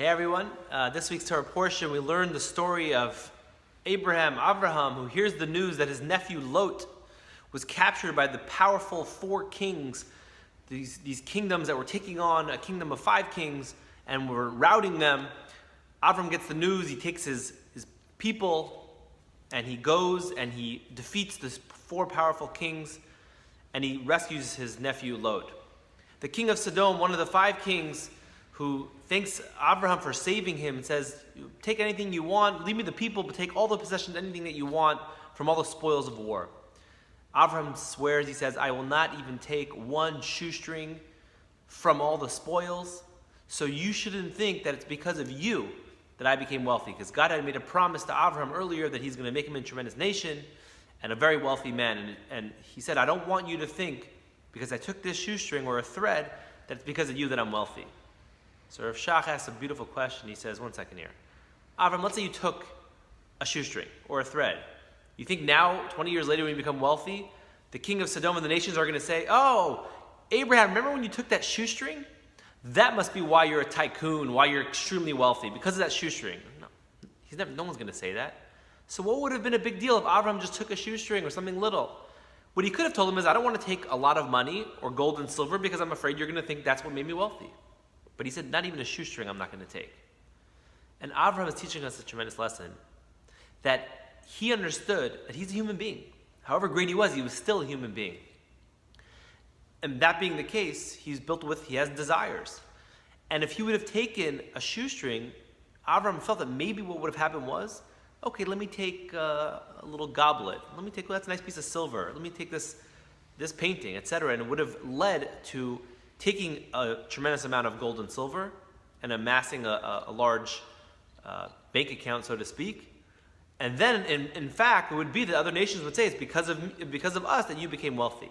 Hey everyone, this week's Torah portion we learned the story of Avraham, who hears the news that his nephew Lot was captured by the powerful four kings, these kingdoms that were taking on a kingdom of five kings and were routing them. Avram gets the news, he takes his people and he goes and he defeats the four powerful kings and he rescues his nephew Lot. The king of Sodom, one of the five kings, who thanks Abraham for saving him and says, take anything you want, leave me the people, but take all the possessions, anything that you want from all the spoils of war. Abraham swears, he says, I will not even take one shoestring from all the spoils, so you shouldn't think that it's because of you that I became wealthy, because God had made a promise to Abraham earlier that he's going to make him a tremendous nation and a very wealthy man. And he said, I don't want you to think, because I took this shoestring or a thread, that it's because of you that I'm wealthy. So Rav Shach asks a beautiful question. He says, one second here. Avram, let's say you took a shoestring or a thread. You think now, 20 years later, when you become wealthy, the king of Sodom and the nations are going to say, oh, Abraham, remember when you took that shoestring? That must be why you're a tycoon, why you're extremely wealthy, because of that shoestring. No one's going to say that. So what would have been a big deal if Avram just took a shoestring or something little? What he could have told him is, I don't want to take a lot of money or gold and silver because I'm afraid you're going to think that's what made me wealthy. But he said, not even a shoestring I'm not going to take. And Avraham is teaching us a tremendous lesson, that he understood that he's a human being. However great he was still a human being. And that being the case, he has desires. And if he would have taken a shoestring, Avraham felt that maybe what would have happened was, okay, let me take a little goblet. That's a nice piece of silver. Let me take this painting, etc. And it would have led to taking a tremendous amount of gold and silver and amassing a large bank account, so to speak. And then, in fact, it would be that other nations would say, it's because of us that you became wealthy.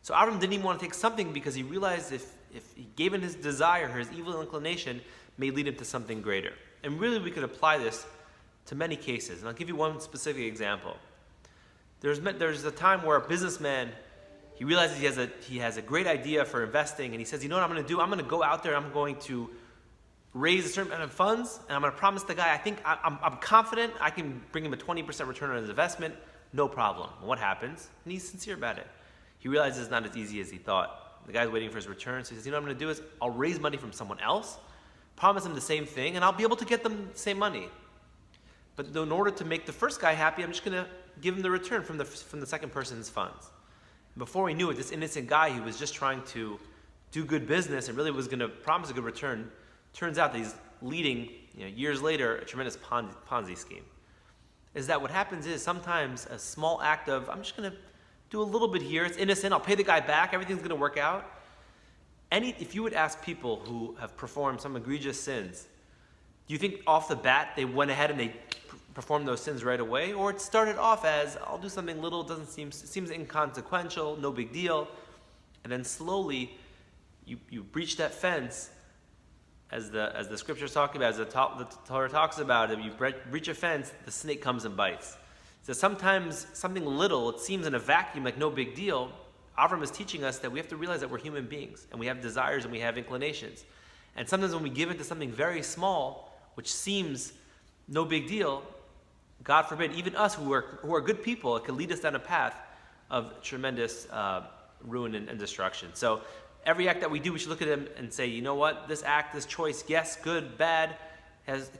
So Avram didn't even want to take something because he realized if he gave in his desire, his evil inclination, may lead him to something greater. And really we could apply this to many cases. And I'll give you one specific example. There's a time where a businessman, he realizes he has a great idea for investing, and he says, you know what I'm going to do? I'm going to go out there, I'm going to raise a certain amount of funds, and I'm going to promise the guy, I'm confident I can bring him a 20% return on his investment, no problem. And what happens? And he's sincere about it. He realizes it's not as easy as he thought. The guy's waiting for his return, so he says, you know what I'm going to do is I'll raise money from someone else, promise him the same thing, and I'll be able to get them the same money. But in order to make the first guy happy, I'm just going to give him the return from the second person's funds. Before we knew it, this innocent guy who was just trying to do good business and really was going to promise a good return, turns out that he's leading, years later, a tremendous Ponzi scheme. Is that what happens is sometimes a small act of, I'm just going to do a little bit here, it's innocent, I'll pay the guy back, everything's going to work out. If you would ask people who have performed some egregious sins, do you think off the bat they went ahead and they performed those sins right away? Or it started off as, I'll do something little, seems inconsequential, no big deal, and then slowly you breach that fence, as the scripture's talking about, as the Torah talks about, if you breach a fence, the snake comes and bites. So sometimes something little, it seems in a vacuum like no big deal. Avram is teaching us that we have to realize that we're human beings, and we have desires and we have inclinations. And sometimes when we give into something very small, which seems no big deal, God forbid, even us who are good people, it can lead us down a path of tremendous ruin and destruction. So every act that we do, we should look at it and say, you know what, this act, this choice, yes, good, bad,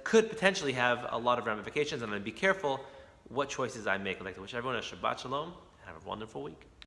could potentially have a lot of ramifications, and I'm going to be careful what choices I make. I'd like to wish everyone a Shabbat Shalom and have a wonderful week.